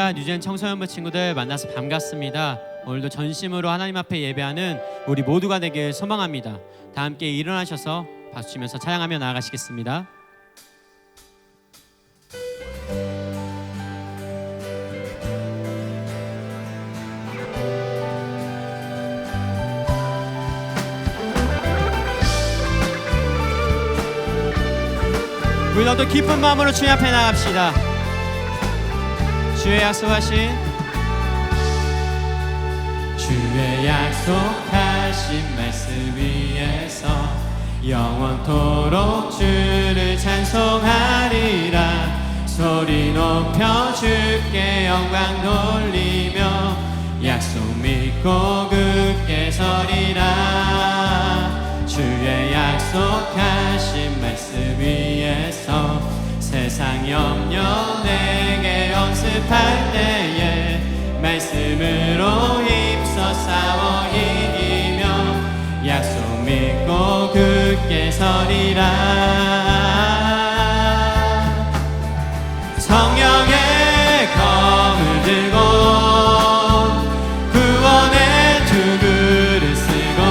귀한 유젠 청소년부 친구들 만나서 반갑습니다. 오늘도 전심으로 하나님 앞에 예배하는 우리 모두가 되길 소망합니다. 다 함께 일어나셔서 박수 치면서 찬양하며 나아가시겠습니다. 우리 너도 기쁜 마음으로 주님 앞에 나갑시다. 주의 약속하신 말씀 위에서 영원토록 주를 찬송하리라. 소리 높여 주께 영광 돌리며 약속 믿고 굳게 서리라. 주의 약속하신 말씀 위에서 세상 염려 내게 연습할 때에 말씀으로 힘써 싸워 이기며 약속 믿고 굳게 서리라. 성령의 검을 들고 구원의 두 그릇 쓰고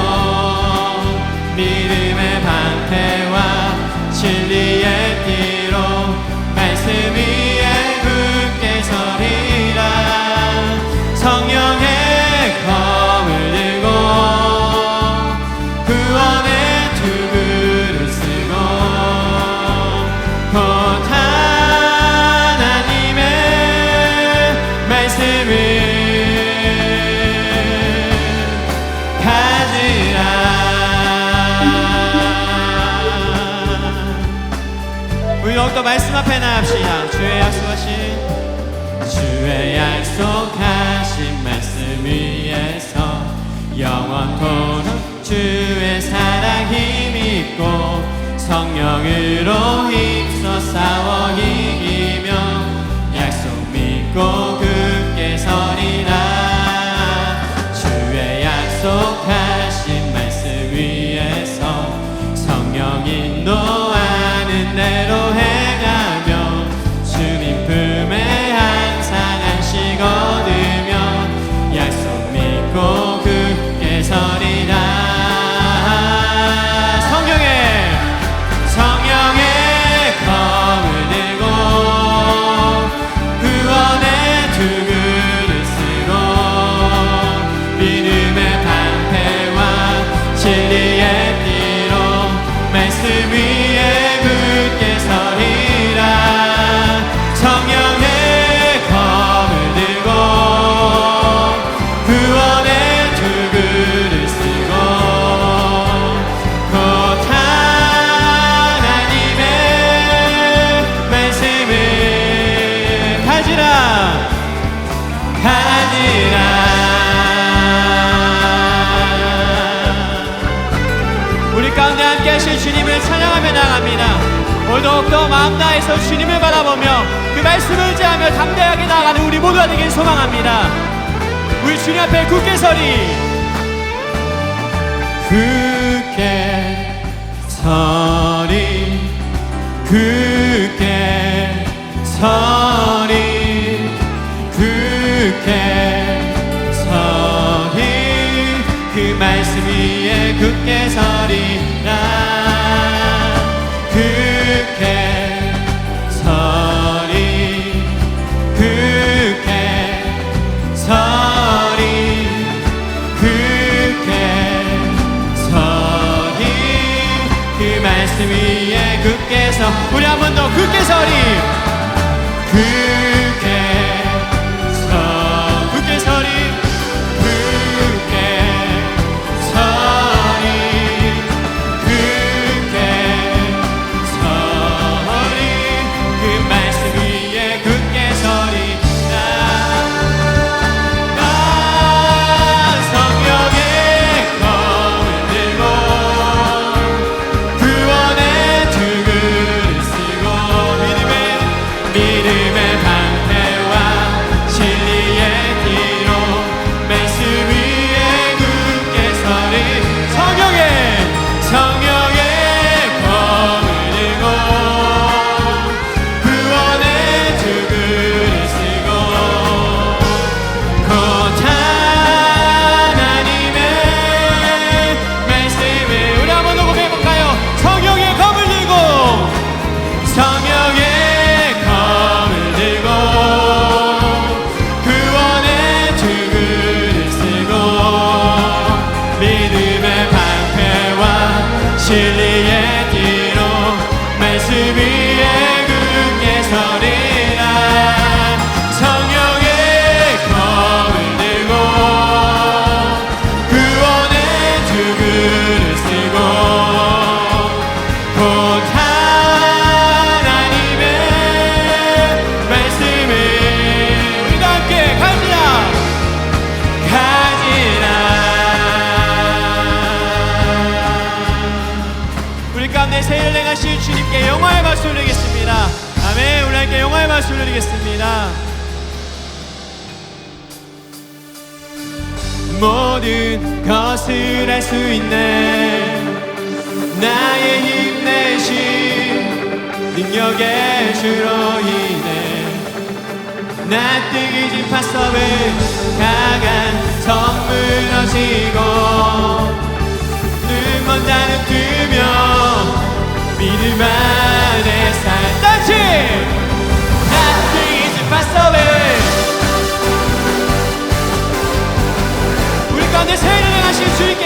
믿음의 방패와 진리의 띠로 말씀 위에 굳게 서리라. 성령의 검을 들고 구원의 두 그릇 쓰고 곧 하나님의 말씀을 가지라. 우리 더욱더 말씀 앞에 나갑시다. 주의 약속하신 말씀 위에서 영원토록 주의 사랑 힘입고 성령으로 힘써 싸워 이기며 약속 믿고 굳게 서리라. 주의 약속하신 말씀 위에서 성령 인도하는 대로 행하며 주님 품에 항상 안식 얻으며 약속 믿고 굳게 서리라. 성령의 검을 들고 구원의 두 그릇 쓰고 믿음의 방패와 진리의 띠로 말씀 위에 굳게 서리라. 성령의 검을 들고 구원의 두 그릇 쓰고 곧 하나님의 말씀을 가지라. 우리 가운데 함께 하실 주님을 찬양하며 나갑니다. 오늘 더욱더 마음 다해서 주님을 바라보며 그 말씀을 의지하며 담대하게 나아가는 우리 모두가 되길 소망합니다. 우리 주님 앞에 굳게 서리. 굳게 서리 굳게 서리 굳게 서리 그 말씀 위에 굳게 서리라. 굳게 서리 굳게 서리 굳게 서리 그 말씀 위에 굳게 서. 우리 한 번 더 굳게 서리. 굳게 서 굳게 서리 굳게 서리 굳게 서리 그 말씀 위에 굳게 서리라. 성령의 검을 들고 구원의 두 그릇 쓰고 믿음의 박수 올리겠습니다. 아멘. 우리 함께 영광의 박수 올리겠습니다. 모든 것을 할 수 있네. 나의 힘내신 능력의 주로 인해 나 뜨개진 파섭을 강한 성 무너지고 눈먼 자는 뜨며 믿음 안에 살 다시 나 뜨개진 파섭을 우리 가운데 새해를 행하신 주님께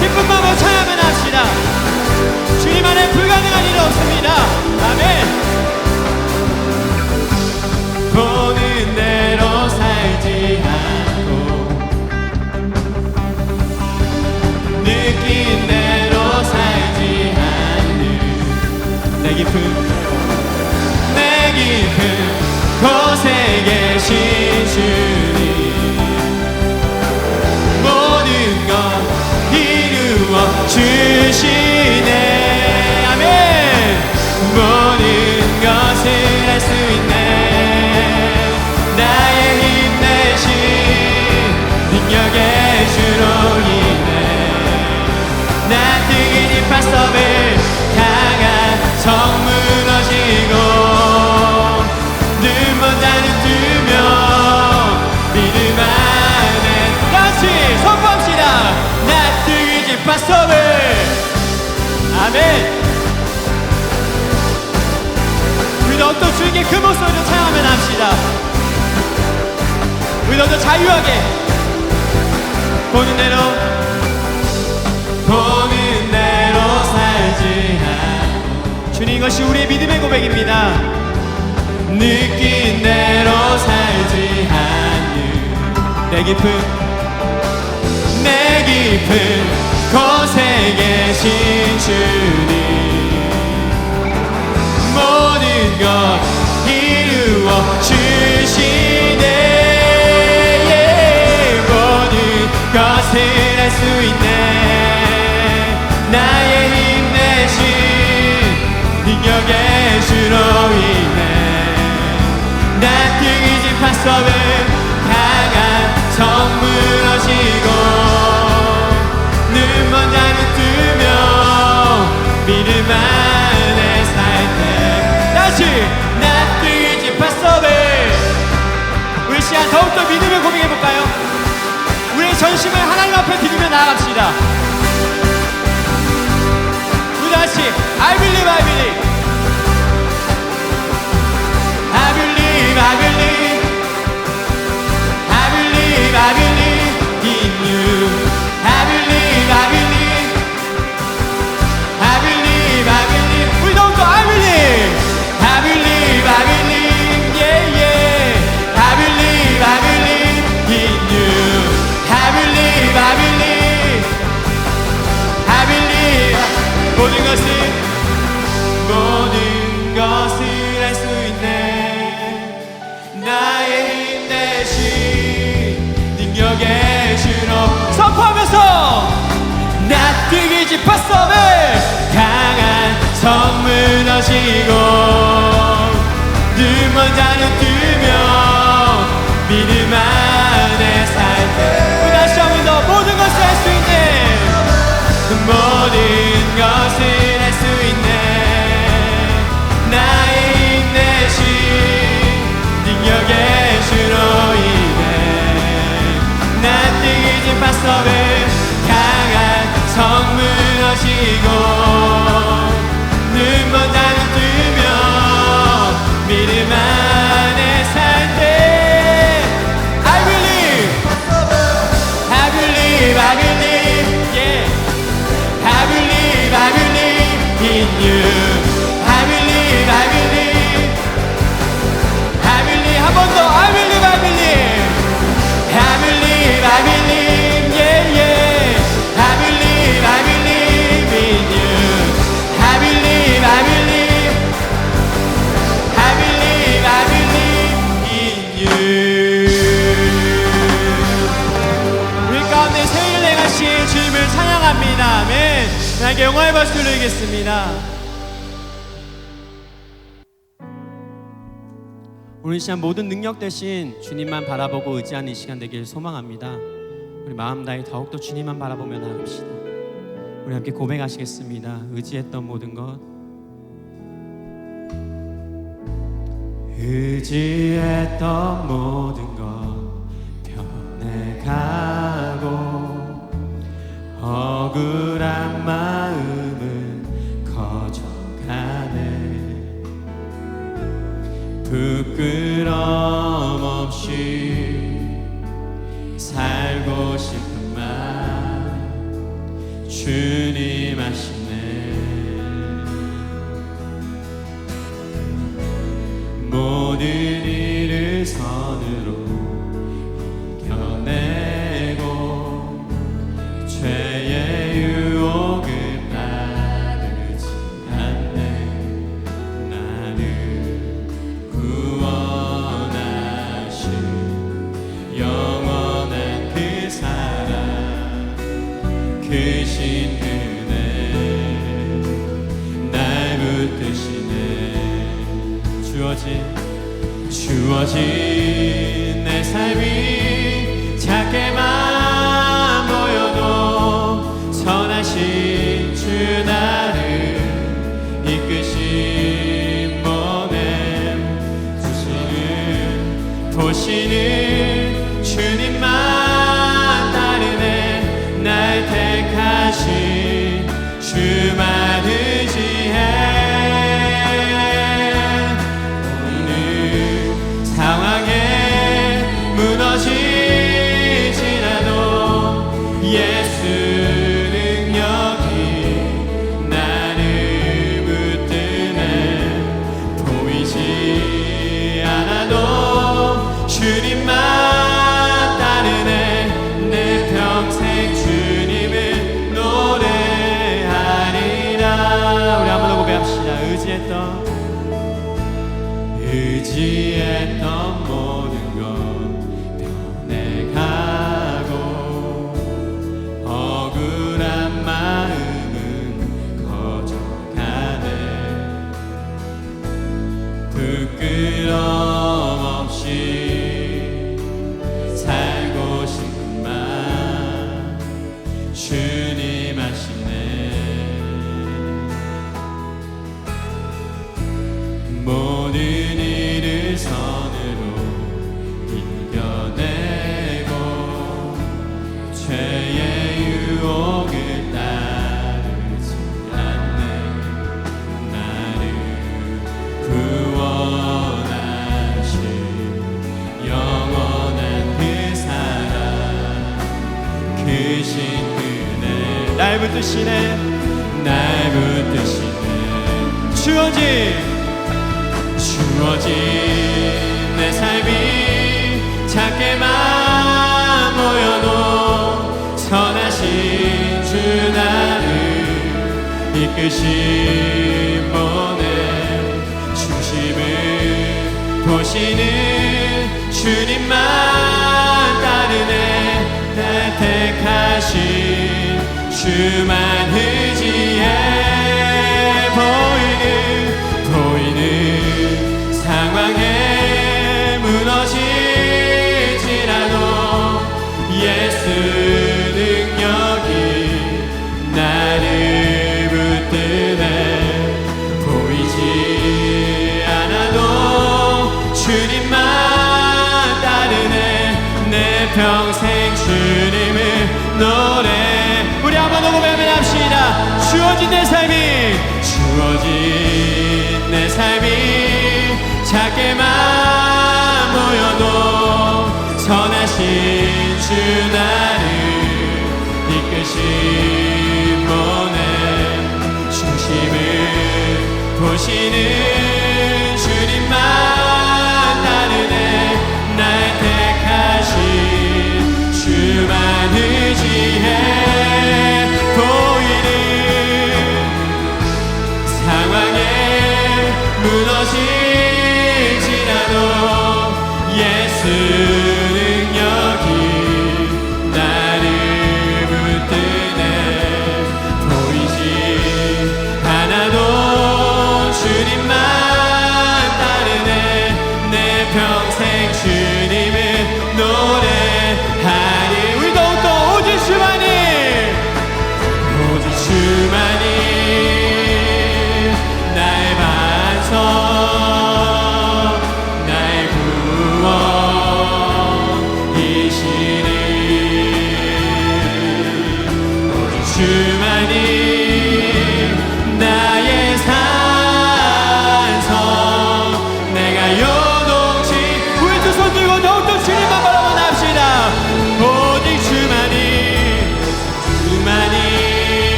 기쁜 마음으로 찬양하며 나갑시다. 주님 안에 불가능한 일은 없습니다. 아멘. 보는 대로 살지 않고 느낀 대로 살지 않는 내 깊은 곳에 계신 주님 모든 것 이루어 주시네. 아멘. 모든 것을 할 수 있네. 나의 힘내신 능력의 주로 인해 나 뜨개진 파섭을 강한 성 무너지고 눈먼 자는 뜨며 믿음 안에 다시 선포합시다. 나 뜨개진 파섭을 아멘. 우리도 또 주님께 그 목소리로 찬양하며 나갑시다. 우리도 더 자유하게 보는 대로 살지 않고 주님 이것이 우리의 믿음의 고백입니다. 느낀 대로 살지 않는 내 깊은 곳에 계신 주님 모든 것 이루어 주시네. 모든 것을 할 수 있네. 나의 힘내신 능력의 주로 인해 나 뜨개진 파섭을 강한 성 무너지고 눈먼 자는 뜨며 믿음 안에 살 때 다시 나 뜨개진 파섭을 우리 시간 더욱더 믿음을 고백해볼까요? 우리의 전심을 하나님 앞에 드리며 나아갑시다. 우리 다시 I believe, I believe, I believe, I believe, I believe, I believe in you. I believe, I believe, I believe, I believe. 우리 더욱더 I believe, I believe, I believe, yeah, yeah. I believe, I believe in you. I believe, I believe, I believe. 모든 것을 할 수 있네. 나의 힘내신 능력의 주로 선포하면서 나 뜨개진 파섭을 강한 성 무너지고 눈먼 자는 뜨며 믿음 안에 살 때 다시 한 번 더 모든 것을 할 수 있네. 모든 것을 할 수 있네. 나의 힘내신 능력의 주로 인해 나 뜨개진 파섭을 강한 성 무너지고 눈먼 자는 뜨며 믿음 안에 살 때 I believe, I believe, I believe, yeah. I believe, I believe in you. I believe, I believe, I believe. 한 번 더 I believe, I believe, I believe, I believe, yeah, yeah. I believe, I believe in you. I believe, I believe, I believe, I believe in you. 우리 가운데 새해를 행하신 주님을 찬양합니다. 아멘. 하나님께 영광의 박수 드리겠습니다. 오늘 시간 모든 능력 대신 주님만 바라보고 의지하는 이 시간 되길 소망합니다. 우리 마음 다해 더욱더 주님만 바라보며 나갑시다. 우리 함께 고백하시겠습니다. 의지했던 모든 것, 의지했던 모든 것 변해가고 억울한 마음은 커져가네. 부끄럼 없이 살고 싶은 맘 주님 아시네. 모든 일을 선으로 이겨내고 죄의 유혹을 따르지 않네. 나를 구원하신 영원한 그 사랑, 크신 그네 날 붙드시네. 주어진 내 삶이 작게만 보여도 선하신 주 나를 이끄신 보냄 주시는 보시는 주님만 따르네. 날 택하신 주만 의지해. 상황에 무너지지라도 예수 능력이 나를 붙드네. 보이지 않아도 주님만 따르네. 내 평생 주님을 노래하리라. 우리 한번 더 고백합시다. 의지했던 모든 것 변해가고 억울한 마음은 커져가네. 부끄럼 없이 살고 싶은 맘 주님 아시네. 모든 일을 선으로 이겨내고 죄의 유혹을 따르지 않네. 나를 구원하신 영원한 그 사랑, 크신 그네 날 붙드시네. 날 붙드시네. 주어진 내 삶이 작게만 보여도 선하신 주 나를 이끄신 보내. 중심을 보시는 주님만 따르네. 날 택하신 주만 의지해. 보이는 상황에 무너지지라도 예수 능력이 나를 붙드네. 보이지 않아도 주님만 따르네. 내 평생 주님을 노래. 우리 한번 더 고백합시다. 주어진 내 삶이 작게만 보여도 선하신 주 나를 이끄신 보내. 중심을 보시는 주님만 따르네. 날 택하신 주만 의지해. 보이는 상황에 무너지지라도 예수 능력이 나를 붙드네. 보이지 않아도 주님만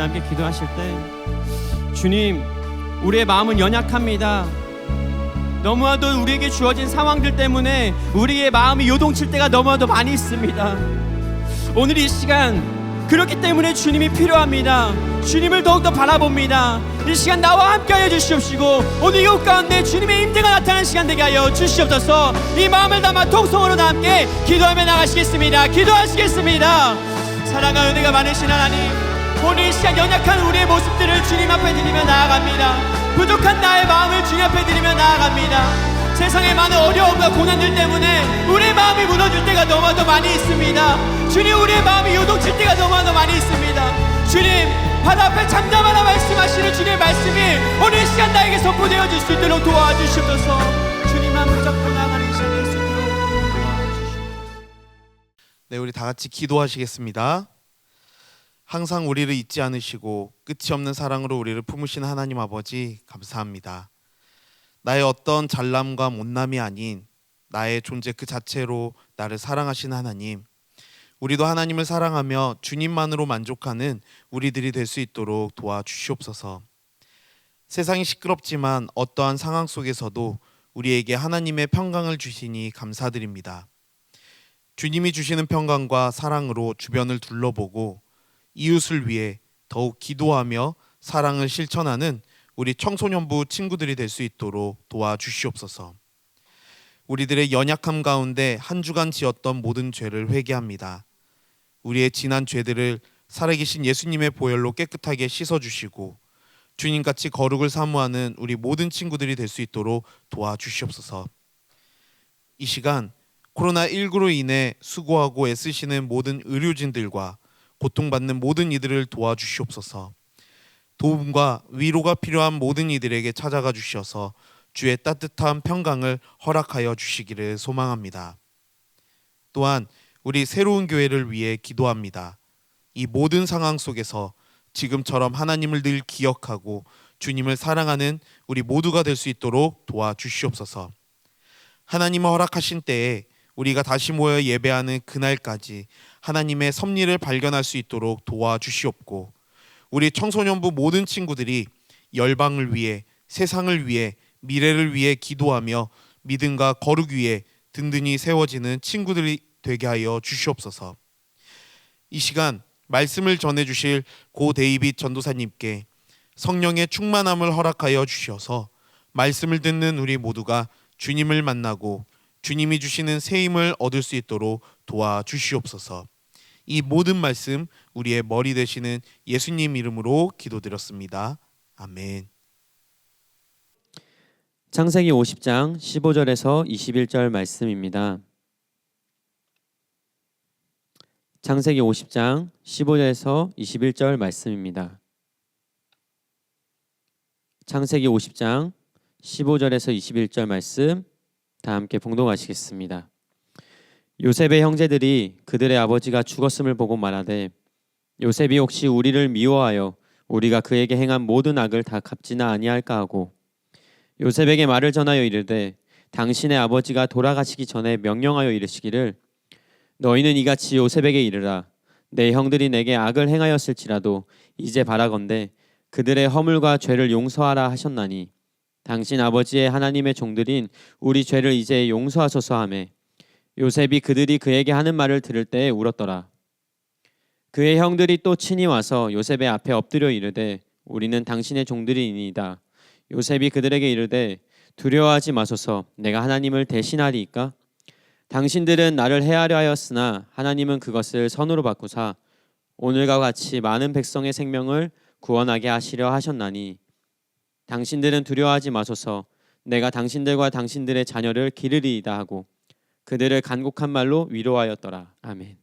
함께 기도하실 때 주님, 우리의 마음은 연약합니다. 너무나도 우리에게 주어진 상황들 때문에 우리의 마음이 요동칠 때가 너무나도 많이 있습니다. 오늘 이 시간 그렇기 때문에 주님이 필요합니다. 주님을 더욱더 바라봅니다. 이 시간 나와 함께하여 주시옵시고 오늘 이곳 가운데 주님의 임재가 나타나는 시간 되게 하여 주시옵소서. 이 마음을 담아 통성으로 다 함께 기도하며 나가시겠습니다. 기도하시겠습니다. 사랑과 은혜가 많으신 하나님, 오늘 이 시간 연약한 우리의 모습들을 주님 앞에 드리며 나아갑니다. 부족한 나의 마음을 주님 앞에 드리며 나아갑니다. 세상의 많은 어려움과 고난들 때문에 우리의 마음이 무너질 때가 너무나도 많이 있습니다. 주님, 우리의 마음이 요동칠 때가 너무나도 많이 있습니다. 주님, 바다 앞에 잠잠하라 말씀하시는 주님의 말씀이 오늘 이 시간 나에게 선포되어 줄 수 있도록 도와주시옵소서. 주님 한 붙잡고 나가는 시간 될 수 있도록 도와주시옵소서. 네, 우리 다 같이 기도하시겠습니다. 항상 우리를 잊지 않으시고 끝이 없는 사랑으로 우리를 품으신 하나님 아버지, 감사합니다. 나의 어떤 잘남과 못남이 아닌 나의 존재 그 자체로 나를 사랑하신 하나님, 우리도 하나님을 사랑하며 주님만으로 만족하는 우리들이 될 수 있도록 도와주시옵소서. 세상이 시끄럽지만 어떠한 상황 속에서도 우리에게 하나님의 평강을 주시니 감사드립니다. 주님이 주시는 평강과 사랑으로 주변을 둘러보고 이웃을 위해 더욱 기도하며 사랑을 실천하는 우리 청소년부 친구들이 될 수 있도록 도와주시옵소서. 우리들의 연약함 가운데 한 주간 지었던 모든 죄를 회개합니다. 우리의 지난 죄들을 살아계신 예수님의 보혈로 깨끗하게 씻어주시고 주님같이 거룩을 사모하는 우리 모든 친구들이 될 수 있도록 도와주시옵소서. 이 시간 코로나19로 인해 수고하고 애쓰시는 모든 의료진들과 고통받는 모든 이들을 도와주시옵소서. 도움과 위로가 필요한 모든 이들에게 찾아가 주셔서 주의 따뜻한 평강을 허락하여 주시기를 소망합니다. 또한 우리 새로운 교회를 위해 기도합니다. 이 모든 상황 속에서 지금처럼 하나님을 늘 기억하고 주님을 사랑하는 우리 모두가 될 수 있도록 도와주시옵소서. 하나님을 허락하신 때에 우리가 다시 모여 예배하는 그날까지 하나님의 섭리를 발견할 수 있도록 도와주시옵고, 우리 청소년부 모든 친구들이 열방을 위해, 세상을 위해, 미래를 위해 기도하며 믿음과 거룩 위에 든든히 세워지는 친구들이 되게 하여 주시옵소서. 이 시간 말씀을 전해주실 고 데이빗 전도사님께 성령의 충만함을 허락하여 주셔서 말씀을 듣는 우리 모두가 주님을 만나고 주님이 주시는 새 힘을 얻을 수 있도록 도와주시옵소서. 이 모든 말씀 우리의 머리 되시는 예수님 이름으로 기도드렸습니다. 아멘. 창세기 50장 15절에서 21절 말씀입니다. 창세기 50장 15절에서 21절 말씀입니다. 창세기 50장 15절에서 21절 말씀 다 함께 봉독하시겠습니다. 요셉의 형제들이 그들의 아버지가 죽었음을 보고 말하되, 요셉이 혹시 우리를 미워하여 우리가 그에게 행한 모든 악을 다 갚지나 아니할까 하고 요셉에게 말을 전하여 이르되, 당신의 아버지가 돌아가시기 전에 명령하여 이르시기를, 너희는 이같이 요셉에게 이르라. 내 형들이 내게 악을 행하였을지라도 이제 바라건대 그들의 허물과 죄를 용서하라 하셨나니, 당신 아버지의 하나님의 종들인 우리 죄를 이제 용서하소서 하며, 요셉이 그들이 그에게 하는 말을 들을 때에 울었더라. 그의 형들이 또 친히 와서 요셉의 앞에 엎드려 이르되, 우리는 당신의 종들이니이다. 요셉이 그들에게 이르되, 두려워하지 마소서. 내가 하나님을 대신하리이까? 당신들은 나를 해하려 하였으나 하나님은 그것을 선으로 바꾸사 오늘과 같이 많은 백성의 생명을 구원하게 하시려 하셨나니, 당신들은 두려워하지 마소서. 내가 당신들과 당신들의 자녀를 기르리이다 하고 그들을 간곡한 말로 위로하였더라. 아멘.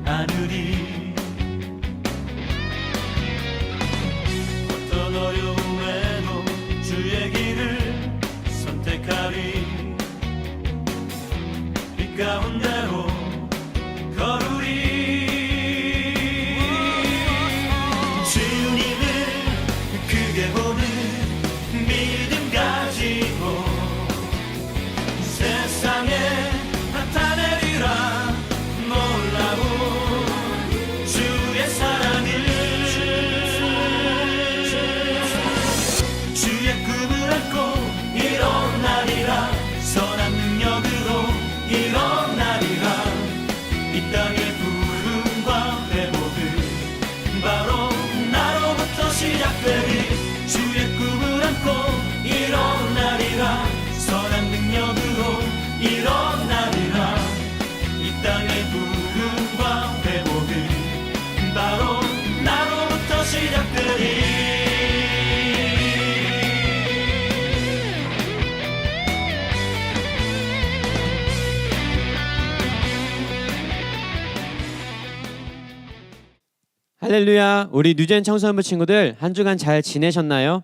않으리. 어떤 어려움에도 주의 길을 선택하리. 빛 가운데로 걸으리. 주님을 크게 보는 믿음 가지고 세상에 나타내리라. 놀라운 주의 사랑을. 주의 꿈을 안고 일어나리라. 선한 능력으로 일어나리라. 이 땅의 부흥과 회복은 바로 나로부터 시작되리. 주의 꿈을 안고 일어나리라. 선한 능력으로 일어나리라. 이 땅의 부흥과 회복은 바로 나로부터 시작되리. 할렐루야. 우리 뉴젠 청소년부 친구들 한 주간 잘 지내셨나요?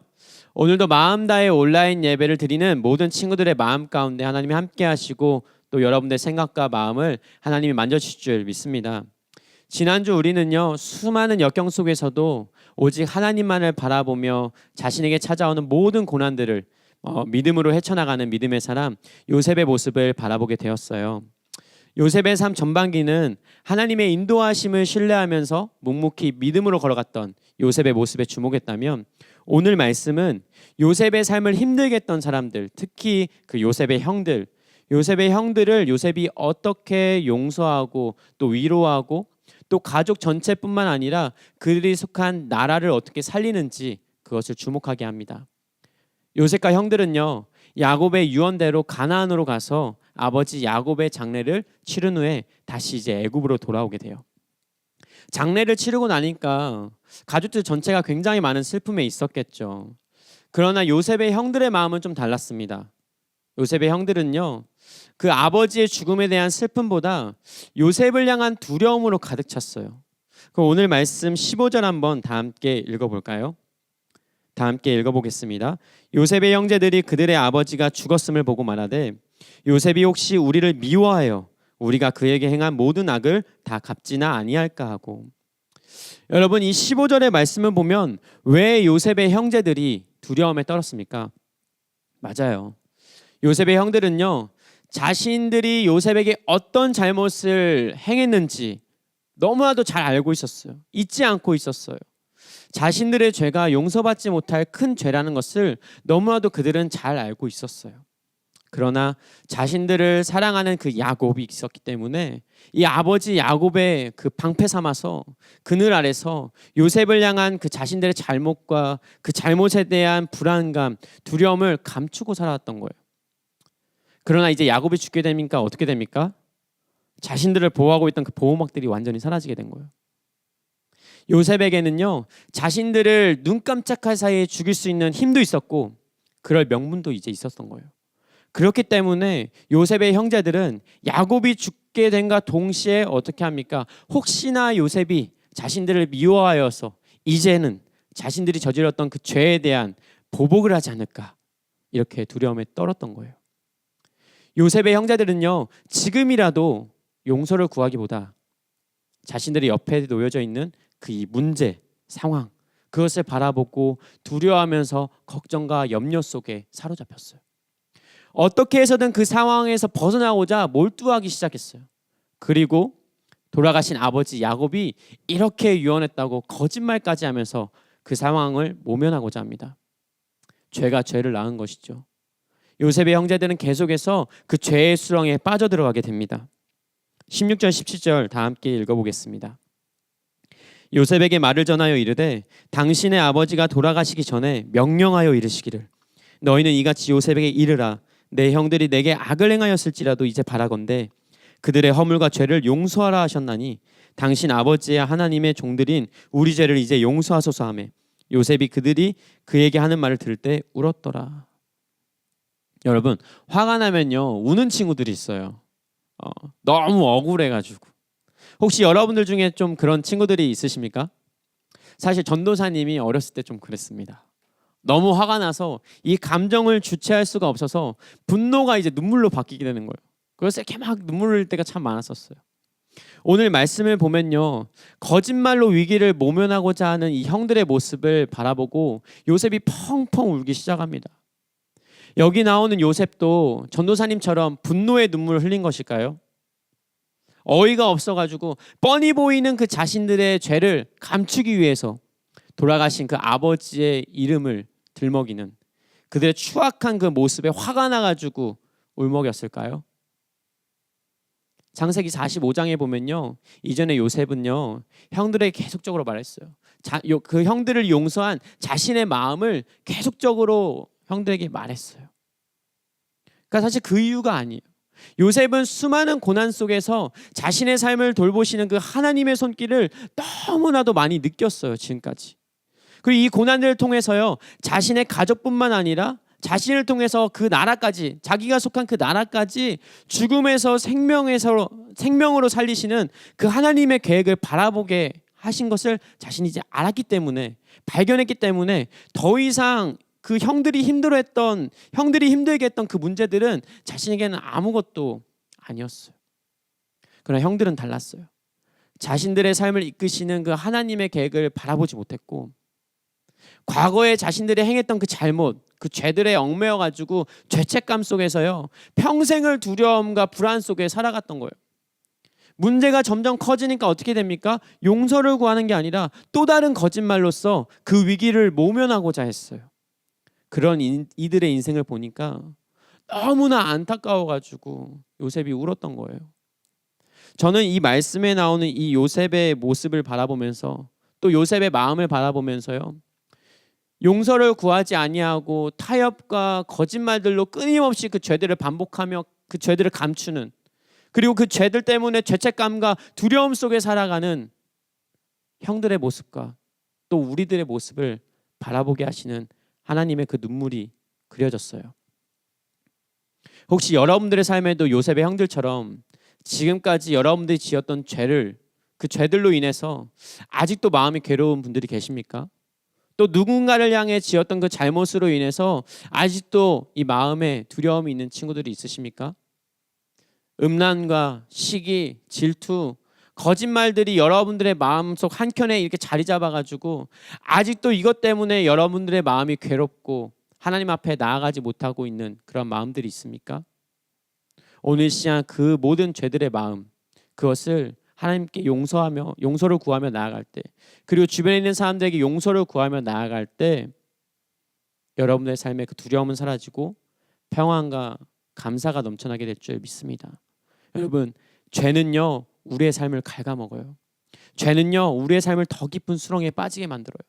오늘도 마음 다해 온라인 예배를 드리는 모든 친구들의 마음 가운데 하나님이 함께 하시고 또 여러분들의 생각과 마음을 하나님이 만져주실 줄 믿습니다. 지난주 우리는요, 수많은 역경 속에서도 오직 하나님만을 바라보며 자신에게 찾아오는 모든 고난들을 믿음으로 헤쳐나가는 믿음의 사람 요셉의 모습을 바라보게 되었어요. 요셉의 삶 전반기는 하나님의 인도하심을 신뢰하면서 묵묵히 믿음으로 걸어갔던 요셉의 모습에 주목했다면, 오늘 말씀은 요셉의 삶을 힘들게 했던 사람들, 특히 그 요셉의 형들을 요셉이 어떻게 용서하고 또 위로하고 또 가족 전체뿐만 아니라 그들이 속한 나라를 어떻게 살리는지 그것을 주목하게 합니다. 요셉과 형들은요, 야곱의 유언대로 가나안으로 가서 아버지 야곱의 장례를 치른 후에 다시 이제 애굽으로 돌아오게 돼요. 장례를 치르고 나니까 가족들 전체가 굉장히 많은 슬픔에 있었겠죠. 그러나 요셉의 형들의 마음은 좀 달랐습니다. 요셉의 형들은요, 그 아버지의 죽음에 대한 슬픔보다 요셉을 향한 두려움으로 가득 찼어요. 그럼 오늘 말씀 15절 한번 다 함께 읽어볼까요? 다 함께 읽어보겠습니다. 요셉의 형제들이 그들의 아버지가 죽었음을 보고 말하되 요셉이 혹시 우리를 미워하여 우리가 그에게 행한 모든 악을 다 갚지나 아니할까 하고. 여러분, 이 15절의 말씀을 보면 왜 요셉의 형제들이 두려움에 떨었습니까? 맞아요. 요셉의 형들은요, 자신들이 요셉에게 어떤 잘못을 행했는지 너무나도 잘 알고 있었어요. 잊지 않고 있었어요. 자신들의 죄가 용서받지 못할 큰 죄라는 것을 너무나도 그들은 잘 알고 있었어요. 그러나 자신들을 사랑하는 그 야곱이 있었기 때문에 이 아버지 야곱의 그 방패 삼아서 그늘 아래서 요셉을 향한 그 자신들의 잘못과 그 잘못에 대한 불안감, 두려움을 감추고 살아왔던 거예요. 그러나 이제 야곱이 죽게 되니까 어떻게 됩니까? 자신들을 보호하고 있던 그 보호막들이 완전히 사라지게 된 거예요. 요셉에게는요, 자신들을 눈 깜짝할 사이에 죽일 수 있는 힘도 있었고 그럴 명분도 이제 있었던 거예요. 그렇기 때문에 요셉의 형제들은 야곱이 죽게 된과 동시에 어떻게 합니까? 혹시나 요셉이 자신들을 미워하여서 이제는 자신들이 저질렀던 그 죄에 대한 보복을 하지 않을까, 이렇게 두려움에 떨었던 거예요. 요셉의 형제들은요, 지금이라도 용서를 구하기보다 자신들이 옆에 놓여져 있는 그 이 문제, 상황, 그것을 바라보고 두려워하면서 걱정과 염려 속에 사로잡혔어요. 어떻게 해서든 그 상황에서 벗어나고자 몰두하기 시작했어요. 그리고 돌아가신 아버지 야곱이 이렇게 유언했다고 거짓말까지 하면서 그 상황을 모면하고자 합니다. 죄가 죄를 낳은 것이죠. 요셉의 형제들은 계속해서 그 죄의 수렁에 빠져들어가게 됩니다. 16절 17절 다 함께 읽어보겠습니다. 요셉에게 말을 전하여 이르되 당신의 아버지가 돌아가시기 전에 명령하여 이르시기를 너희는 이같이 요셉에게 이르라 내 형들이 내게 악을 행하였을지라도 이제 바라건대 그들의 허물과 죄를 용서하라 하셨나니 당신 아버지의 하나님의 종들인 우리 죄를 이제 용서하소서 하며 요셉이 그들이 그에게 하는 말을 들을 때 울었더라. 여러분, 화가 나면요 우는 친구들이 있어요. 너무 억울해가지고. 혹시 여러분들 중에 좀 그런 친구들이 있으십니까? 사실 전도사님이 어렸을 때 좀 그랬습니다. 너무 화가 나서 이 감정을 주체할 수가 없어서 분노가 이제 눈물로 바뀌게 되는 거예요. 그래서 이렇게 막 눈물 흘릴 때가 참 많았었어요. 오늘 말씀을 보면요, 거짓말로 위기를 모면하고자 하는 이 형들의 모습을 바라보고 요셉이 펑펑 울기 시작합니다. 여기 나오는 요셉도 전도사님처럼 분노의 눈물을 흘린 것일까요? 어이가 없어가지고 뻔히 보이는 그 자신들의 죄를 감추기 위해서 돌아가신 그 아버지의 이름을 들먹이는 그들의 추악한 그 모습에 화가 나가지고 울먹였을까요? 창세기 45장에 보면요, 이전에 요셉은요 형들에게 계속적으로 말했어요. 그 형들을 용서한 자신의 마음을 계속적으로 형들에게 말했어요. 그러니까 사실 그 이유가 아니에요. 요셉은 수많은 고난 속에서 자신의 삶을 돌보시는 그 하나님의 손길을 너무나도 많이 느꼈어요, 지금까지. 그리고 이 고난들을 통해서요, 자신의 가족뿐만 아니라 자신을 통해서 그 나라까지, 자기가 속한 그 나라까지 죽음에서 생명으로 살리시는 그 하나님의 계획을 바라보게 하신 것을 자신이 이제 알았기 때문에, 발견했기 때문에 더 이상 그 형들이 힘들게 했던 그 문제들은 자신에게는 아무것도 아니었어요. 그러나 형들은 달랐어요. 자신들의 삶을 이끄시는 그 하나님의 계획을 바라보지 못했고, 과거에 자신들이 행했던 그 잘못, 그 죄들에 얽매여 가지고 죄책감 속에서요, 평생을 두려움과 불안 속에 살아갔던 거예요. 문제가 점점 커지니까 어떻게 됩니까? 용서를 구하는 게 아니라 또 다른 거짓말로써 그 위기를 모면하고자 했어요. 그런 이들의 인생을 보니까 너무나 안타까워가지고 요셉이 울었던 거예요. 저는 이 말씀에 나오는 이 요셉의 모습을 바라보면서, 또 요셉의 마음을 바라보면서요, 용서를 구하지 아니하고 타협과 거짓말들로 끊임없이 그 죄들을 반복하며 그 죄들을 감추는, 그리고 그 죄들 때문에 죄책감과 두려움 속에 살아가는 형들의 모습과 또 우리들의 모습을 바라보게 하시는 하나님의 그 눈물이 그려졌어요. 혹시 여러분들의 삶에도 요셉의 형들처럼 지금까지 여러분들이 지었던 죄를, 그 죄들로 인해서 아직도 마음이 괴로운 분들이 계십니까? 또 누군가를 향해 지었던 그 잘못으로 인해서 아직도 이 마음에 두려움이 있는 친구들이 있으십니까? 음란과 시기, 질투, 거짓말들이 여러분들의 마음속 한켠에 이렇게 자리 잡아가지고 아직도 이것 때문에 여러분들의 마음이 괴롭고 하나님 앞에 나아가지 못하고 있는 그런 마음들이 있습니까? 오늘 시간 그 모든 죄들의 마음, 그것을 하나님께 용서를 구하며 나아갈 때, 그리고 주변에 있는 사람들에게 용서를 구하며 나아갈 때 여러분의 삶에 그 두려움은 사라지고 평안과 감사가 넘쳐나게 될 줄 믿습니다. 여러분, 죄는요 우리의 삶을 갉아먹어요. 죄는요 우리의 삶을 더 깊은 수렁에 빠지게 만들어요.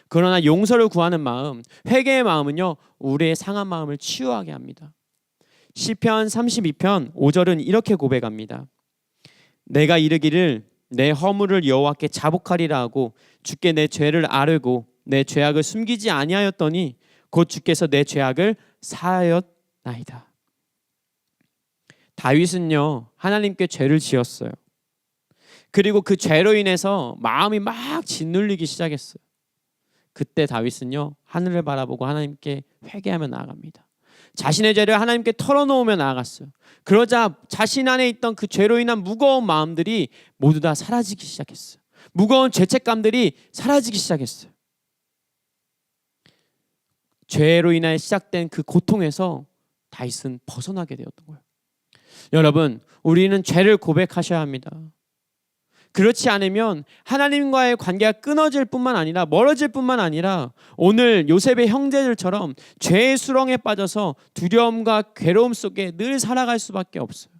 그러나 용서를 구하는 마음, 회개의 마음은요 우리의 상한 마음을 치유하게 합니다. 시편 32편 5절은 이렇게 고백합니다. 내가 이르기를 내 허물을 여호와께 자복하리라 하고 주께 내 죄를 아뢰고 내 죄악을 숨기지 아니하였더니 곧 주께서 내 죄악을 사하였나이다. 다윗은요 하나님께 죄를 지었어요. 그리고 그 죄로 인해서 마음이 막 짓눌리기 시작했어요. 그때 다윗은요 하늘을 바라보고 하나님께 회개하며 나아갑니다. 자신의 죄를 하나님께 털어놓으며 나아갔어요. 그러자 자신 안에 있던 그 죄로 인한 무거운 마음들이 모두 다 사라지기 시작했어요. 무거운 죄책감들이 사라지기 시작했어요. 죄로 인해 시작된 그 고통에서 다윗은 벗어나게 되었던 거예요. 여러분, 우리는 죄를 고백하셔야 합니다. 그렇지 않으면 하나님과의 관계가 끊어질 뿐만 아니라 멀어질 뿐만 아니라 오늘 요셉의 형제들처럼 죄의 수렁에 빠져서 두려움과 괴로움 속에 늘 살아갈 수밖에 없어요.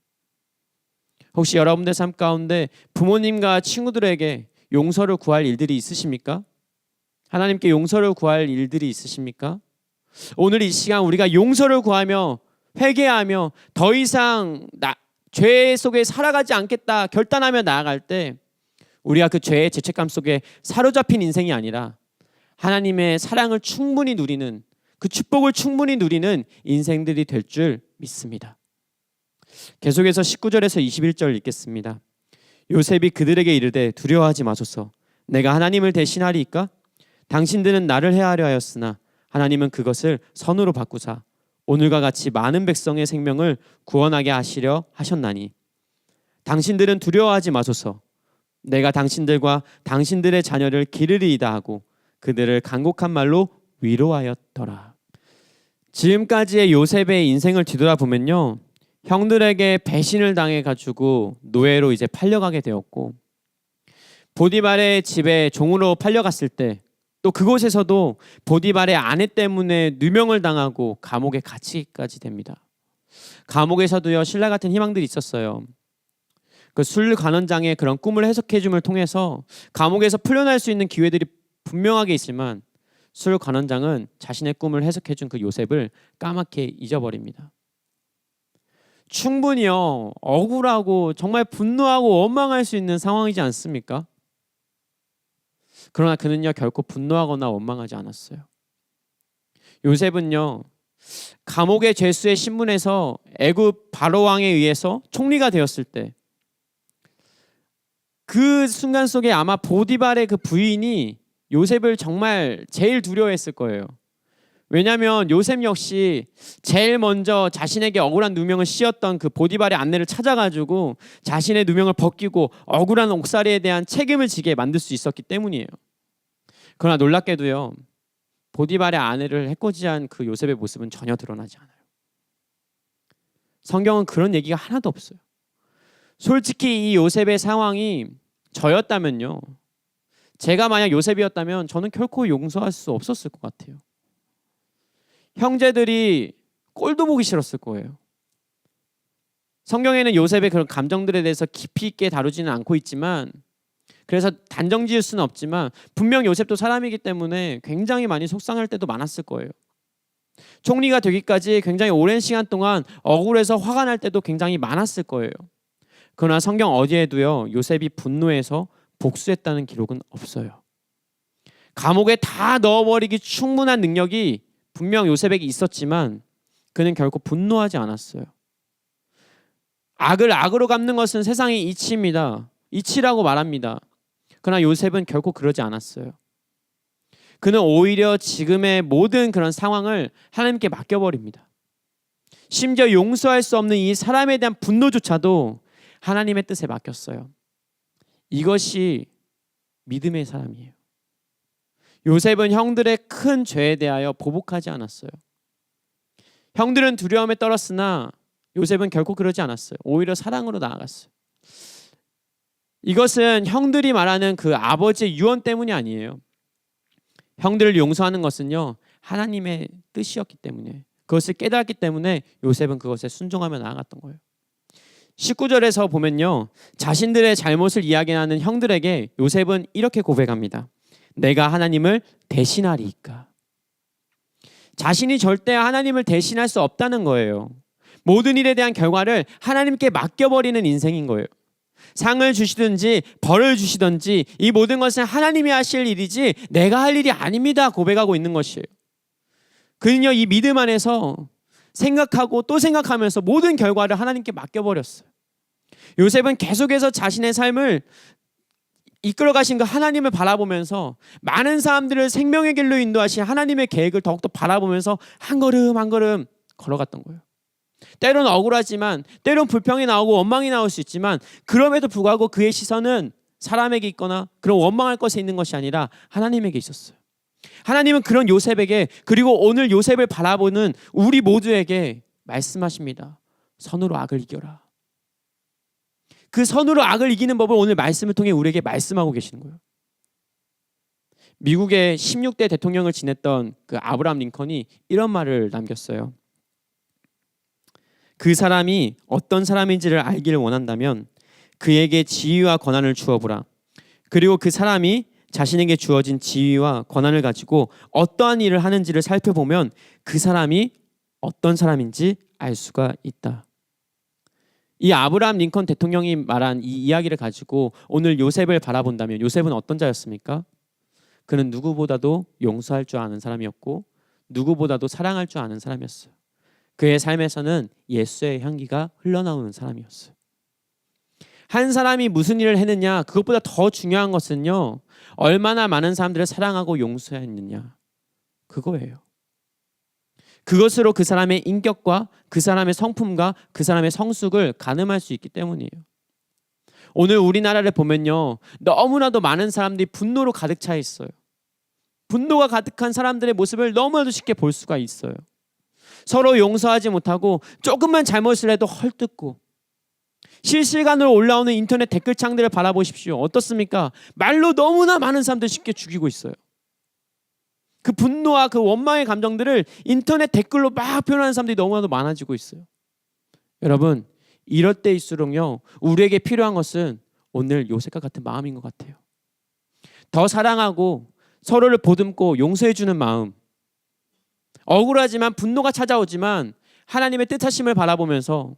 혹시 여러분들 삶 가운데 부모님과 친구들에게 용서를 구할 일들이 있으십니까? 하나님께 용서를 구할 일들이 있으십니까? 오늘 이 시간 우리가 용서를 구하며 회개하며 더 이상 죄 속에 살아가지 않겠다 결단하며 나아갈 때 우리가 그 죄의 죄책감 속에 사로잡힌 인생이 아니라 하나님의 사랑을 충분히 누리는, 그 축복을 충분히 누리는 인생들이 될 줄 믿습니다. 계속해서 19절에서 21절 읽겠습니다. 요셉이 그들에게 이르되 두려워하지 마소서. 내가 하나님을 대신하리이까? 당신들은 나를 해하려 하였으나 하나님은 그것을 선으로 바꾸사 오늘과 같이 많은 백성의 생명을 구원하게 하시려 하셨나니 당신들은 두려워하지 마소서. 내가 당신들과 당신들의 자녀를 기르리이다 하고 그들을 간곡한 말로 위로하였더라. 지금까지의 요셉의 인생을 뒤돌아보면요, 형들에게 배신을 당해가지고 노예로 이제 팔려가게 되었고, 보디발의 집에 종으로 팔려갔을 때 또 그곳에서도 보디발의 아내 때문에 누명을 당하고 감옥에 갇히기까지 됩니다. 감옥에서도요, 신라 같은 희망들이 있었어요. 그 술관원장의 그런 꿈을 해석해줌을 통해서 감옥에서 풀려날 수 있는 기회들이 분명하게 있지만 술관원장은 자신의 꿈을 해석해준 그 요셉을 까맣게 잊어버립니다. 충분히요, 억울하고 정말 분노하고 원망할 수 있는 상황이지 않습니까? 그러나 그는요, 결코 분노하거나 원망하지 않았어요. 요셉은요, 감옥의 죄수의 신분에서 애굽 바로 왕에 의해서 총리가 되었을 때 그 순간 속에 아마 보디발의 그 부인이 요셉을 정말 제일 두려워했을 거예요. 왜냐하면 요셉 역시 제일 먼저 자신에게 억울한 누명을 씌웠던 그 보디발의 아내를 찾아가지고 자신의 누명을 벗기고 억울한 옥살이에 대한 책임을 지게 만들 수 있었기 때문이에요. 그러나 놀랍게도요, 보디발의 아내를 해코지한 그 요셉의 모습은 전혀 드러나지 않아요. 성경은 그런 얘기가 하나도 없어요. 솔직히 이 요셉의 상황이 저였다면요, 제가 만약 요셉이었다면 저는 결코 용서할 수 없었을 것 같아요. 형제들이 꼴도 보기 싫었을 거예요. 성경에는 요셉의 그런 감정들에 대해서 깊이 있게 다루지는 않고 있지만, 그래서 단정 지을 수는 없지만 분명 요셉도 사람이기 때문에 굉장히 많이 속상할 때도 많았을 거예요. 총리가 되기까지 굉장히 오랜 시간 동안 억울해서 화가 날 때도 굉장히 많았을 거예요. 그러나 성경 어디에도요, 요셉이 분노해서 복수했다는 기록은 없어요. 감옥에 다 넣어버리기 충분한 능력이 분명 요셉에게 있었지만 그는 결코 분노하지 않았어요. 악을 악으로 갚는 것은 세상의 이치입니다. 이치라고 말합니다. 그러나 요셉은 결코 그러지 않았어요. 그는 오히려 지금의 모든 그런 상황을 하나님께 맡겨버립니다. 심지어 용서할 수 없는 이 사람에 대한 분노조차도 하나님의 뜻에 맡겼어요. 이것이 믿음의 사람이에요. 요셉은 형들의 큰 죄에 대하여 보복하지 않았어요. 형들은 두려움에 떨었으나 요셉은 결코 그러지 않았어요. 오히려 사랑으로 나아갔어요. 이것은 형들이 말하는 그 아버지의 유언 때문이 아니에요. 형들을 용서하는 것은요, 하나님의 뜻이었기 때문에, 그것을 깨달았기 때문에 요셉은 그것에 순종하며 나아갔던 거예요. 19절에서 보면요, 자신들의 잘못을 이야기하는 형들에게 요셉은 이렇게 고백합니다. 내가 하나님을 대신하리이까. 자신이 절대 하나님을 대신할 수 없다는 거예요. 모든 일에 대한 결과를 하나님께 맡겨버리는 인생인 거예요. 상을 주시든지 벌을 주시든지 이 모든 것은 하나님이 하실 일이지 내가 할 일이 아닙니다 고백하고 있는 것이에요. 그는요, 이 믿음 안에서 생각하고 또 생각하면서 모든 결과를 하나님께 맡겨버렸어요. 요셉은 계속해서 자신의 삶을 이끌어 가신 그 하나님을 바라보면서 많은 사람들을 생명의 길로 인도하신 하나님의 계획을 더욱더 바라보면서 한 걸음 한 걸음 걸어갔던 거예요. 때로는 억울하지만, 때로는 불평이 나오고 원망이 나올 수 있지만, 그럼에도 불구하고 그의 시선은 사람에게 있거나 그런 원망할 것에 있는 것이 아니라 하나님에게 있었어요. 하나님은 그런 요셉에게, 그리고 오늘 요셉을 바라보는 우리 모두에게 말씀하십니다. 선으로 악을 이겨라. 그 선으로 악을 이기는 법을 오늘 말씀을 통해 우리에게 말씀하고 계시는 거예요. 미국의 16대 대통령을 지냈던 그 아브라함 링컨이 이런 말을 남겼어요. 그 사람이 어떤 사람인지를 알기를 원한다면 그에게 지위와 권한을 주어보라. 그리고 그 사람이 자신에게 주어진 지위와 권한을 가지고 어떠한 일을 하는지를 살펴보면 그 사람이 어떤 사람인지 알 수가 있다. 이 아브라함 링컨 대통령이 말한 이 이야기를 가지고 오늘 요셉을 바라본다면 요셉은 어떤 자였습니까? 그는 누구보다도 용서할 줄 아는 사람이었고 누구보다도 사랑할 줄 아는 사람이었어요. 그의 삶에서는 예수의 향기가 흘러나오는 사람이었어요. 한 사람이 무슨 일을 했느냐, 그것보다 더 중요한 것은요, 얼마나 많은 사람들을 사랑하고 용서했느냐, 그거예요. 그것으로 그 사람의 인격과 그 사람의 성품과 그 사람의 성숙을 가늠할 수 있기 때문이에요. 오늘 우리나라를 보면요, 너무나도 많은 사람들이 분노로 가득 차 있어요. 분노가 가득한 사람들의 모습을 너무나도 쉽게 볼 수가 있어요. 서로 용서하지 못하고 조금만 잘못을 해도 헐뜯고, 실시간으로 올라오는 인터넷 댓글창들을 바라보십시오. 어떻습니까? 말로 너무나 많은 사람들 쉽게 죽이고 있어요. 그 분노와 그 원망의 감정들을 인터넷 댓글로 막 표현하는 사람들이 너무나도 많아지고 있어요. 여러분, 이럴 때일수록요, 우리에게 필요한 것은 오늘 요셉과 같은 마음인 것 같아요. 더 사랑하고 서로를 보듬고 용서해주는 마음, 억울하지만 분노가 찾아오지만 하나님의 뜻하심을 바라보면서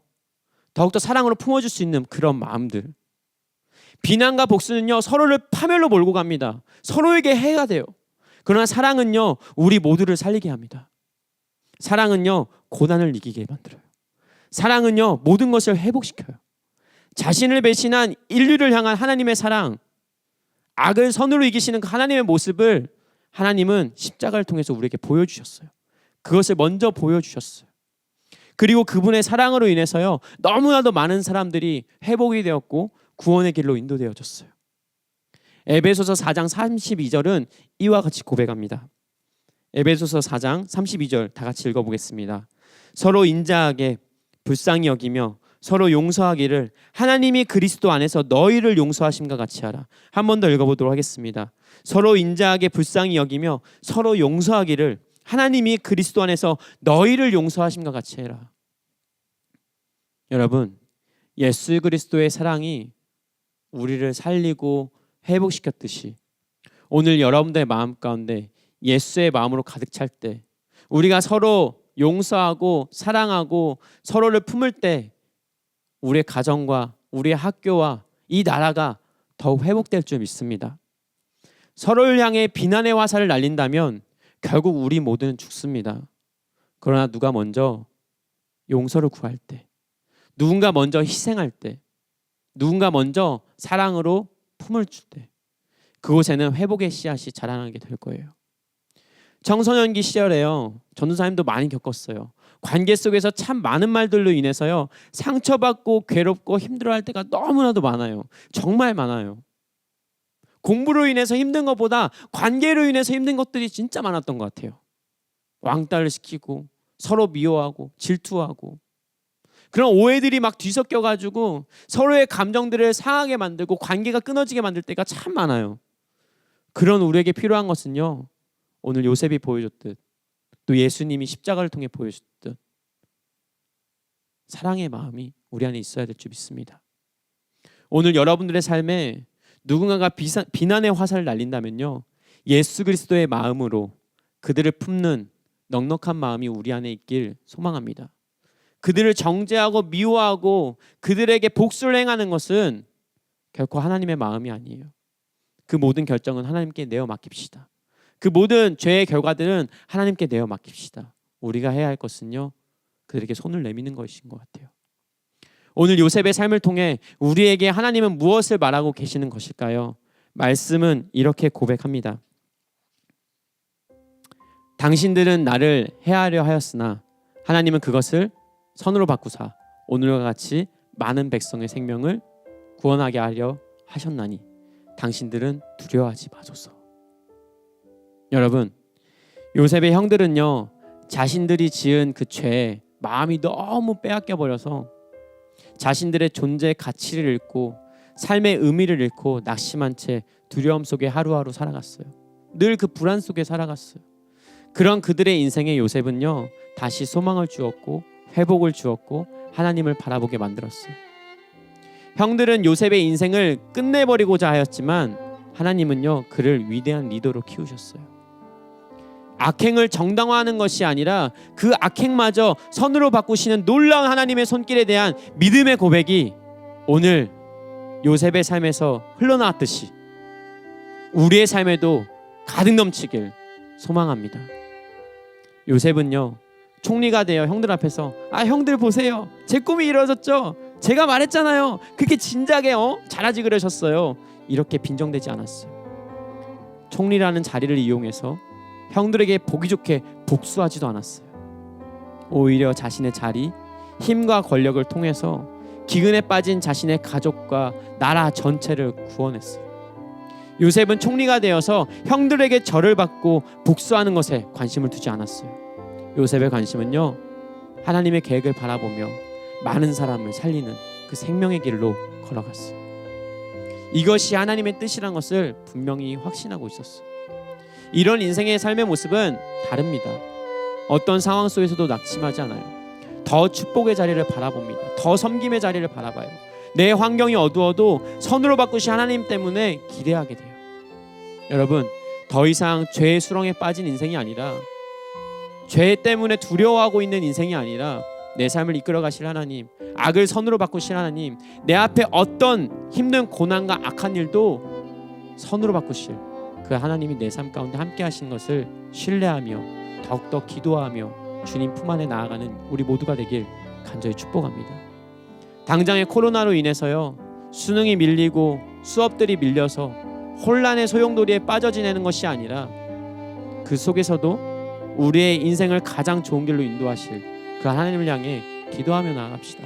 더욱더 사랑으로 품어줄 수 있는 그런 마음들. 비난과 복수는요, 서로를 파멸로 몰고 갑니다. 서로에게 해가 돼요. 그러나 사랑은요, 우리 모두를 살리게 합니다. 사랑은요, 고난을 이기게 만들어요. 사랑은요, 모든 것을 회복시켜요. 자신을 배신한 인류를 향한 하나님의 사랑, 악을 선으로 이기시는 그 하나님의 모습을 하나님은 십자가를 통해서 우리에게 보여주셨어요. 그것을 먼저 보여주셨어요. 그리고 그분의 사랑으로 인해서요, 너무나도 많은 사람들이 회복이 되었고 구원의 길로 인도되어졌어요. 에베소서 4장 32절은 이와 같이 고백합니다. 에베소서 4장 32절 다 같이 읽어보겠습니다. 서로 인자하게 불쌍히 여기며 서로 용서하기를 하나님이 그리스도 안에서 너희를 용서하심과 같이 하라. 한 번 더 읽어보도록 하겠습니다. 서로 인자하게 불쌍히 여기며 서로 용서하기를 하나님이 그리스도 안에서 너희를 용서하심과 같이 해라. 여러분, 예수 그리스도의 사랑이 우리를 살리고 회복시켰듯이 오늘 여러분들의 마음 가운데 예수의 마음으로 가득 찰 때, 우리가 서로 용서하고 사랑하고 서로를 품을 때 우리의 가정과 우리의 학교와 이 나라가 더욱 회복될 줄 믿습니다. 서로를 향해 비난의 화살을 날린다면 결국 우리 모두는 죽습니다. 그러나 누가 먼저 용서를 구할 때, 누군가 먼저 희생할 때, 누군가 먼저 사랑으로 품을 줄 때, 그곳에는 회복의 씨앗이 자라나게 될 거예요. 청소년기 시절에요, 전도사님도 많이 겪었어요. 관계 속에서 참 많은 말들로 인해서요, 상처받고 괴롭고 힘들어할 때가 너무나도 많아요. 정말 많아요. 공부로 인해서 힘든 것보다 관계로 인해서 힘든 것들이 진짜 많았던 것 같아요. 왕따를 시키고 서로 미워하고 질투하고 그런 오해들이 막 뒤섞여가지고 서로의 감정들을 상하게 만들고 관계가 끊어지게 만들 때가 참 많아요. 그런 우리에게 필요한 것은요, 오늘 요셉이 보여줬듯 또 예수님이 십자가를 통해 보여줬듯 사랑의 마음이 우리 안에 있어야 될 줄 믿습니다. 오늘 여러분들의 삶에 누군가가 비난의 화살을 날린다면요, 예수 그리스도의 마음으로 그들을 품는 넉넉한 마음이 우리 안에 있길 소망합니다. 그들을 정죄하고 미워하고 그들에게 복수를 행하는 것은 결코 하나님의 마음이 아니에요. 그 모든 결정은 하나님께 내어 맡깁시다. 그 모든 죄의 결과들은 하나님께 내어 맡깁시다. 우리가 해야 할 것은요, 그들에게 손을 내미는 것인 것 같아요. 오늘 요셉의 삶을 통해 우리에게 하나님은 무엇을 말하고 계시는 것일까요? 말씀은 이렇게 고백합니다. 당신들은 나를 해하려 하였으나 하나님은 그것을 선으로 바꾸사 오늘과 같이 많은 백성의 생명을 구원하게 하려 하셨나니 당신들은 두려워하지 마소서. 여러분, 요셉의 형들은요, 자신들이 지은 그 죄에 마음이 너무 빼앗겨 버려서 자신들의 존재의 가치를 잃고 삶의 의미를 잃고 낙심한 채 두려움 속에 하루하루 살아갔어요. 늘 그 불안 속에 살아갔어요. 그런 그들의 인생에 요셉은요, 다시 소망을 주었고 회복을 주었고 하나님을 바라보게 만들었어요. 형들은 요셉의 인생을 끝내버리고자 하였지만 하나님은요, 그를 위대한 리더로 키우셨어요. 악행을 정당화하는 것이 아니라 그 악행마저 선으로 바꾸시는 놀라운 하나님의 손길에 대한 믿음의 고백이 오늘 요셉의 삶에서 흘러나왔듯이 우리의 삶에도 가득 넘치길 소망합니다. 요셉은요, 총리가 되어 형들 앞에서 형들 보세요, 제 꿈이 이루어졌죠? 제가 말했잖아요. 그렇게 진작에 잘하지 그러셨어요. 이렇게 빈정대지 않았어요. 총리라는 자리를 이용해서 형들에게 보기 좋게 복수하지도 않았어요. 오히려 자신의 자리, 힘과 권력을 통해서 기근에 빠진 자신의 가족과 나라 전체를 구원했어요. 요셉은 총리가 되어서 형들에게 절을 받고 복수하는 것에 관심을 두지 않았어요. 요셉의 관심은요, 하나님의 계획을 바라보며 많은 사람을 살리는 그 생명의 길로 걸어갔어요. 이것이 하나님의 뜻이란 것을 분명히 확신하고 있었어요. 이런 인생의 삶의 모습은 다릅니다. 어떤 상황 속에서도 낙심하지 않아요. 더 축복의 자리를 바라봅니다. 더 섬김의 자리를 바라봐요. 내 환경이 어두워도 선으로 바꾸신 하나님 때문에 기대하게 돼요. 여러분, 더 이상 죄의 수렁에 빠진 인생이 아니라, 죄 때문에 두려워하고 있는 인생이 아니라, 내 삶을 이끌어 가실 하나님, 악을 선으로 바꾸실 하나님, 내 앞에 어떤 힘든 고난과 악한 일도 선으로 바꾸실 그 하나님이 내 삶 가운데 함께 하시는 것을 신뢰하며 더욱더 기도하며 주님 품 안에 나아가는 우리 모두가 되길 간절히 축복합니다. 당장의 코로나로 인해서요, 수능이 밀리고 수업들이 밀려서 혼란의 소용돌이에 빠져 지내는 것이 아니라, 그 속에서도 우리의 인생을 가장 좋은 길로 인도하실 그 하나님을 향해 기도하며 나아갑시다.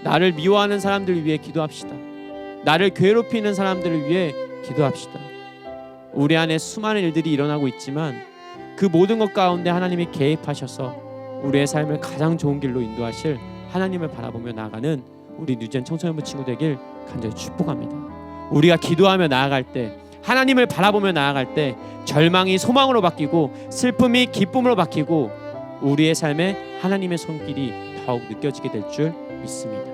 나를 미워하는 사람들을 위해 기도합시다. 나를 괴롭히는 사람들을 위해 기도합시다. 우리 안에 수많은 일들이 일어나고 있지만 그 모든 것 가운데 하나님이 개입하셔서 우리의 삶을 가장 좋은 길로 인도하실 하나님을 바라보며 나아가는 우리 뉴젠 청소년부 친구 되길 간절히 축복합니다. 우리가 기도하며 나아갈 때, 하나님을 바라보며 나아갈 때 절망이 소망으로 바뀌고 슬픔이 기쁨으로 바뀌고 우리의 삶에 하나님의 손길이 더욱 느껴지게 될 줄 믿습니다.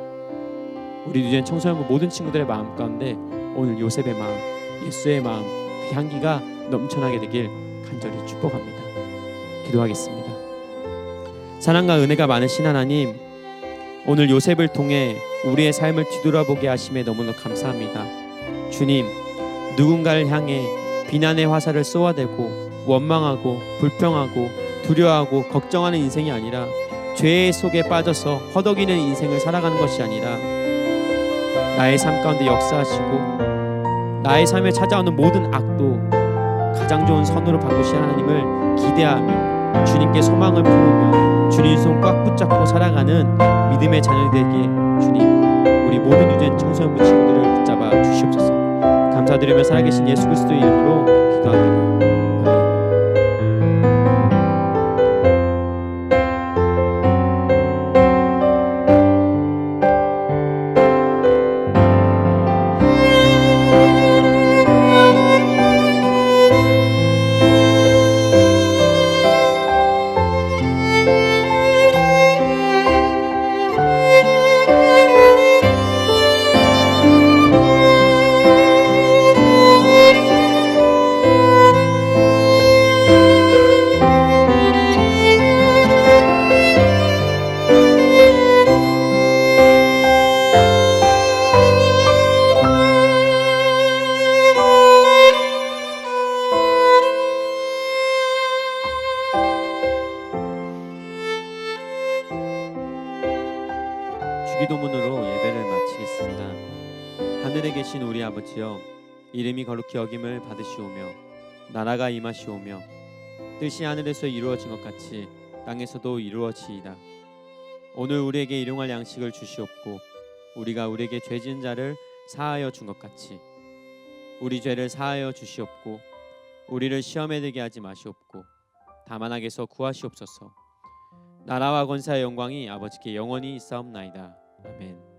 우리 뉴젠 청소년부 모든 친구들의 마음 가운데 오늘 요셉의 마음, 예수의 마음, 그 향기가 넘쳐나게 되길 간절히 축복합니다. 기도하겠습니다. 사랑과 은혜가 많으신 하나님, 오늘 요셉을 통해 우리의 삶을 뒤돌아보게 하심에 너무나 감사합니다. 주님, 누군가를 향해 비난의 화살을 쏘아대고 원망하고 불평하고 두려워하고 걱정하는 인생이 아니라, 죄의 속에 빠져서 허덕이는 인생을 살아가는 것이 아니라, 나의 삶 가운데 역사하시고 나의 삶에 찾아오는 모든 악도 가장 좋은 선으로 바꾸신 하나님을 기대하며 주님께 소망을 품으며 주님 손 꽉 붙잡고 살아가는 믿음의 자녀들에게 주님, 우리 모든 유전 청소년부 친구들을 붙잡아 주시옵소서. 감사드리며 살아계신 예수 그리스도의 이름으로 기도합니다. 주기도문으로 예배를 마치겠습니다. 하늘에 계신 우리 아버지여, 이름이 거룩히 여김을 받으시오며 나라가 임하시오며 뜻이 하늘에서 이루어진 것 같이 땅에서도 이루어지이다. 오늘 우리에게 일용할 양식을 주시옵고 우리가 우리에게 죄 지은 자를 사하여 준 것 같이 우리 죄를 사하여 주시옵고 우리를 시험에 들게 하지 마시옵고 다만 악에서 구하시옵소서. 나라와 권세와 영광이 아버지께 영원히 있사옵나이다. 아멘.